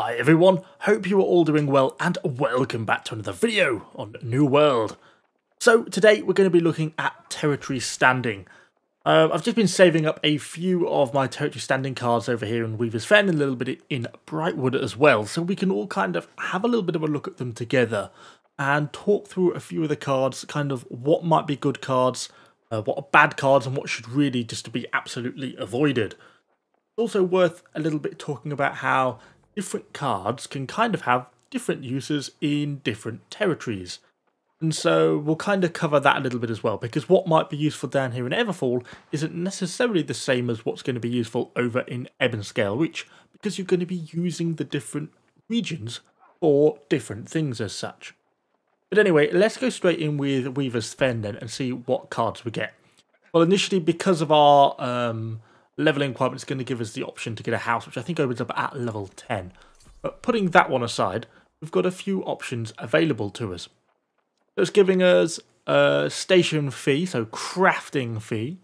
Hi everyone, hope you are all doing well and welcome back to another video on New World. So today we're going to be looking at territory standing. I've just been saving up a few of my territory standing cards over here in Weaver's Fen and a little bit in Brightwood as well, so we can all kind of have a little bit of a look at them together and talk through a few of the cards, kind of what might be good cards, what are bad cards and what should really just be absolutely avoided. It's also worth a little bit talking about how different cards can kind of have different uses in different territories. And so we'll kind of cover that a little bit as well, because what might be useful down here in Everfall isn't necessarily the same as what's going to be useful over in Ebonscale Reach, because you're going to be using the different regions for different things as such. But anyway, let's go straight in with Weaver's Fen then and see what cards we get. Well, initially, because of our leveling requirement, is going to give us the option to get a house, which I think opens up at level 10. But putting that one aside, we've got a few options available to us. So it's giving us a station fee, so crafting fee,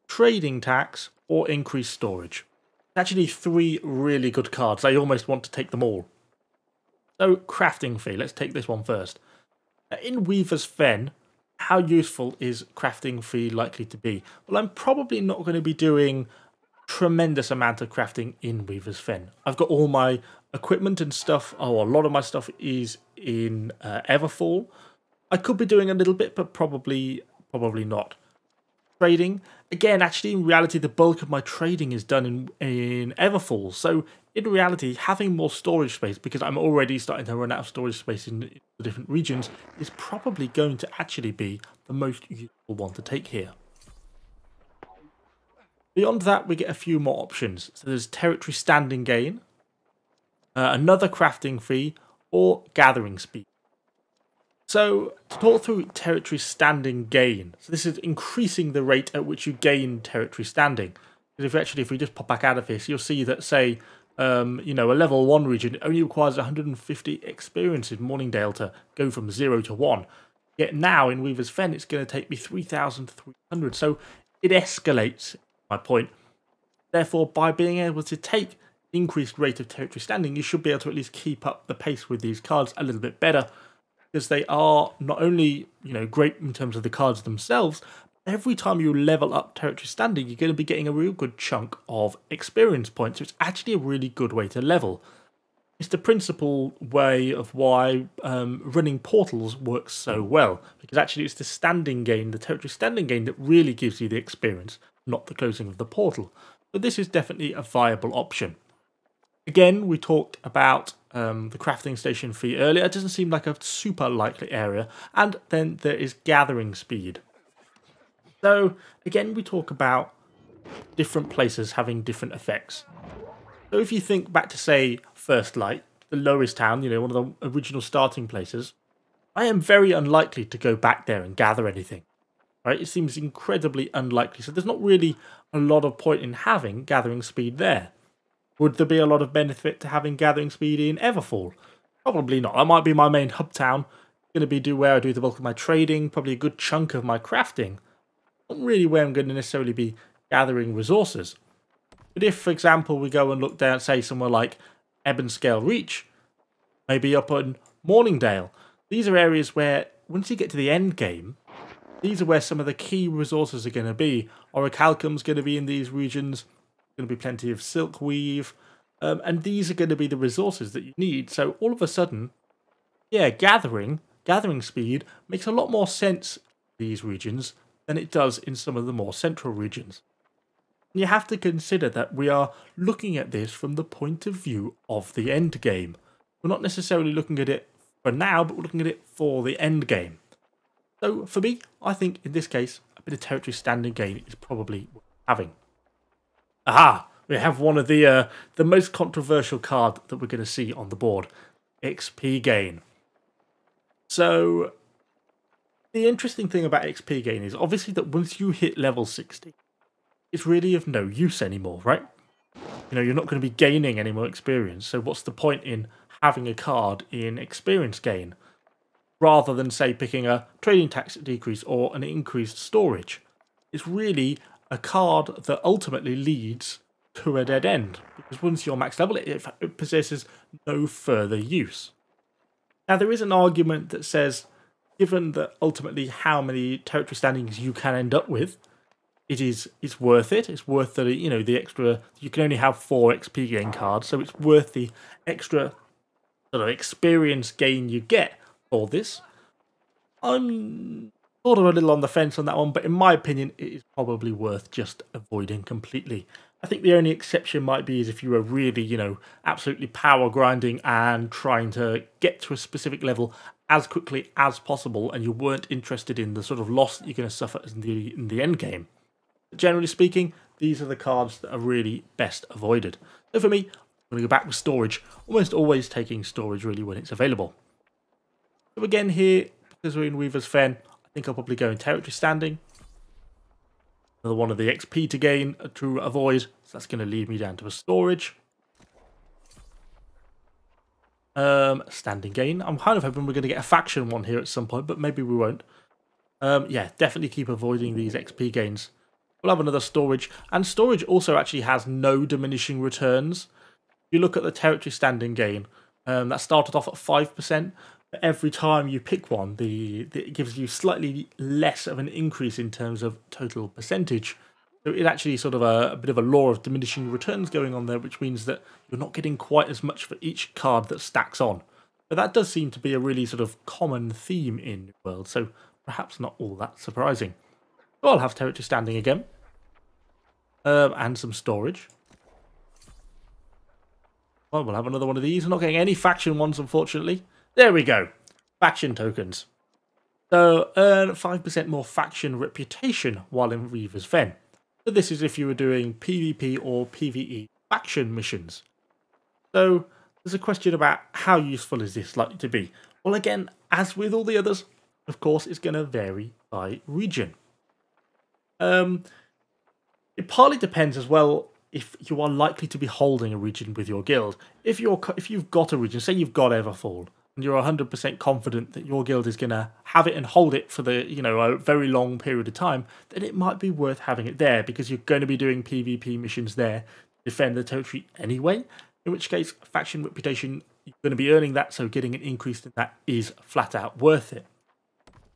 trading tax, or increased storage. Actually, three really good cards. I almost want to take them all. So crafting fee, let's take this one first. In Weaver's Fen, how useful is crafting fee likely to be? Well, I'm probably not going to be doing tremendous amount of crafting in Weaver's Fen. I've got all my equipment and stuff, a lot of my stuff is in Everfall. I could be doing a little bit, but probably not. Trading, again, actually in reality the bulk of my trading is done in Everfall, so in reality having more storage space, because I'm already starting to run out of storage space in the different regions, is probably going to actually be the most useful one to take here. Beyond that, we get a few more options. So there's territory standing gain, another crafting fee, or gathering speed. So to talk through territory standing gain, so this is increasing the rate at which you gain territory standing. Because if we just pop back out of this, you'll see that, say, a level 1 region only requires 150 experience in Morningdale to go from 0 to 1. Yet now in Weaver's Fen, it's going to take me 3,300. So it escalates. My point. Therefore, by being able to take increased rate of territory standing, you should be able to at least keep up the pace with these cards a little bit better, because they are not only great in terms of the cards themselves, but every time you level up territory standing, you're going to be getting a real good chunk of experience points. So it's actually a really good way to level. It's the principal way of why running portals works so well, because actually it's the standing gain, the territory standing gain, that really gives you the experience, not the closing of the portal. But this is definitely a viable option. Again, we talked about the crafting station fee earlier. It doesn't seem like a super likely area. And then there is gathering speed. So again, we talk about different places having different effects. So if you think back to, say, First Light, the lowest town, one of the original starting places, I am very unlikely to go back there and gather anything. Right? It seems incredibly unlikely, so there's not really a lot of point in having gathering speed there. Would there be a lot of benefit to having gathering speed in Everfall? Probably not. That might be my main hub town. Going to be where I do the bulk of my trading, probably a good chunk of my crafting. Not really where I'm going to necessarily be gathering resources. But if, for example, we go and look down, say, somewhere like Ebonscale Reach, maybe up on Morningdale, these are areas where, once you get to the end game, these are where some of the key resources are going to be. Orichalcum's going to be in these regions. Going to be plenty of silk weave. And these are going to be the resources that you need. So all of a sudden, yeah, gathering speed makes a lot more sense in these regions than it does in some of the more central regions. And you have to consider that we are looking at this from the point of view of the end game. We're not necessarily looking at it for now, but we're looking at it for the end game. So for me, I think in this case, a bit of territory standing gain is probably worth having. Aha! We have one of the most controversial card that we're going to see on the board, XP gain. So the interesting thing about XP gain is obviously that once you hit level 60, it's really of no use anymore, right? You're not going to be gaining any more experience. So what's the point in having a card in experience gain, rather than, say, picking a trading tax decrease or an increased storage? It's really a card that ultimately leads to a dead end, because once you're max level, it possesses no further use. Now, there is an argument that says, given that ultimately how many territory standings you can end up with, it's worth it. It's worth the extra. You can only have 4 XP gain cards, so it's worth the extra sort of experience gain you get for this. I'm sort of a little on the fence on that one, but in my opinion, it is probably worth just avoiding completely. I think the only exception might be is if you were really, absolutely power grinding and trying to get to a specific level as quickly as possible, and you weren't interested in the sort of loss that you're going to suffer in the end game. But generally speaking, these are the cards that are really best avoided. So for me, I'm going to go back with storage, almost always taking storage really when it's available. So again here, because we're in Weaver's Fen, I think I'll probably go in territory standing. Another one of the XP to gain to avoid, so that's going to lead me down to a storage. Standing gain. I'm kind of hoping we're going to get a faction one here at some point, but maybe we won't. Yeah, definitely keep avoiding these XP gains. We'll have another storage, and storage also actually has no diminishing returns. If you look at the territory standing gain, that started off at 5%. But every time you pick one, it gives you slightly less of an increase in terms of total percentage. So it's actually sort of a bit of a law of diminishing returns going on there, which means that you're not getting quite as much for each card that stacks on. But that does seem to be a really sort of common theme in New World, so perhaps not all that surprising. So I'll have territory standing again. And some storage. Well, we'll have another one of these. I'm not getting any faction ones, unfortunately. There we go. Faction tokens. So earn 5% more faction reputation while in Weaver's Fen. So this is if you were doing PvP or PvE faction missions. So there's a question about how useful is this likely to be. Well, again, as with all the others, of course, it's going to vary by region. It partly depends as well if you are likely to be holding a region with your guild. If you've got a region, say you've got Everfall, and you're 100% confident that your guild is going to have it and hold it for the a very long period of time, then it might be worth having it there because you're going to be doing PvP missions there to defend the territory anyway. In which case, faction reputation, you're going to be earning that, so getting an increase in that is flat out worth it.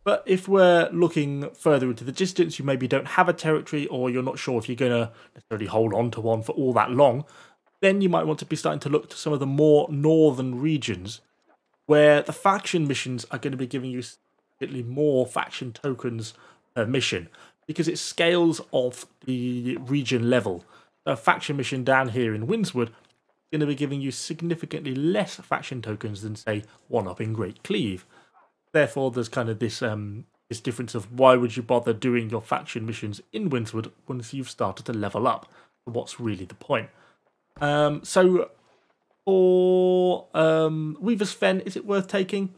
But if we're looking further into the distance, you maybe don't have a territory, or you're not sure if you're going to necessarily hold on to one for all that long, then you might want to be starting to look to some of the more northern regions where the faction missions are going to be giving you significantly more faction tokens per mission, because it scales off the region level. A faction mission down here in Windswood is going to be giving you significantly less faction tokens than, say, one up in Great Cleave. Therefore, there's kind of this difference of why would you bother doing your faction missions in Windswood once you've started to level up? What's really the point? So for Weaver's Fen, is it worth taking?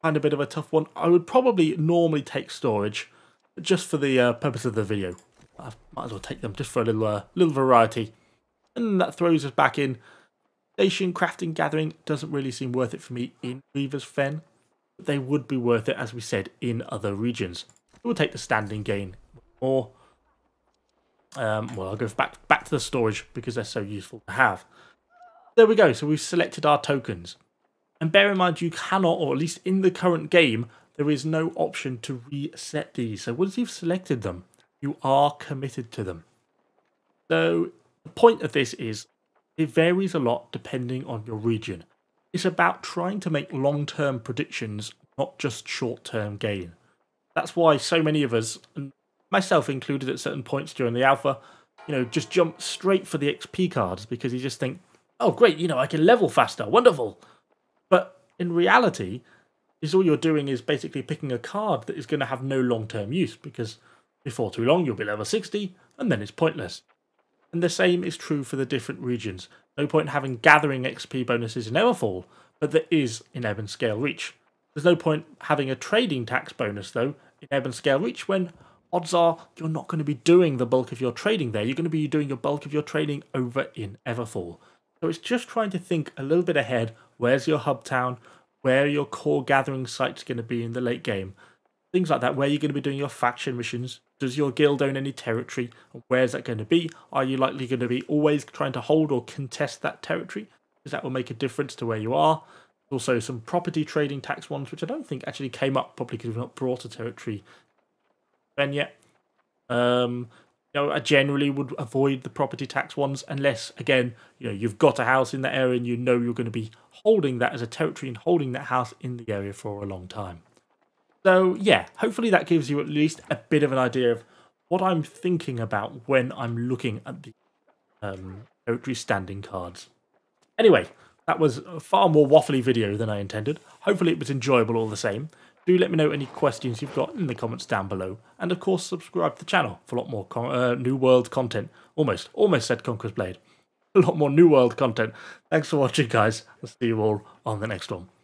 Kind of a bit of a tough one. I would probably normally take storage, but just for the purpose of the video. I might as well take them just for a little variety. And that throws us back in. Station, crafting, gathering doesn't really seem worth it for me in Weaver's Fen. But they would be worth it, as we said, in other regions. We'll take the standing gain more. Well, I'll go back to the storage because they're so useful to have. There we go. So we've selected our tokens. And bear in mind, you cannot, or at least in the current game, there is no option to reset these. So once you've selected them, you are committed to them. So the point of this is it varies a lot depending on your region. It's about trying to make long-term predictions, not just short-term gain. That's why so many of us, and myself included at certain points during the alpha, just jump straight for the XP cards because you just think, oh great, I can level faster, wonderful. But in reality, all you're doing is basically picking a card that is going to have no long-term use, because before too long you'll be level 60 and then it's pointless. And the same is true for the different regions. No point having gathering XP bonuses in Everfall, but there is in Ebb and Scale Reach. There's no point having a trading tax bonus, though, in Ebb and Scale Reach, when odds are you're not going to be doing the bulk of your trading there. You're going to be doing your bulk of your trading over in Everfall. So it's just trying to think a little bit ahead. Where's your hub town? Where are your core gathering sites going to be in the late game? Things like that, where you're going to be doing your faction missions. Does your guild own any territory? And where's that going to be? Are you likely going to be always trying to hold or contest that territory? Because that will make a difference to where you are. Also, some property trading tax ones, which I don't think actually came up, probably because we've not brought a territory then yet. I generally would avoid the property tax ones unless, again, you've got a house in that area and you're going to be holding that as a territory and holding that house in the area for a long time. So yeah, hopefully that gives you at least a bit of an idea of what I'm thinking about when I'm looking at the territory standing cards. Anyway, that was a far more waffly video than I intended. Hopefully it was enjoyable all the same. Do let me know any questions you've got in the comments down below. And of course, subscribe to the channel for a lot more New World content. Almost said Conquest Blade. A lot more New World content. Thanks for watching, guys. I'll see you all on the next one.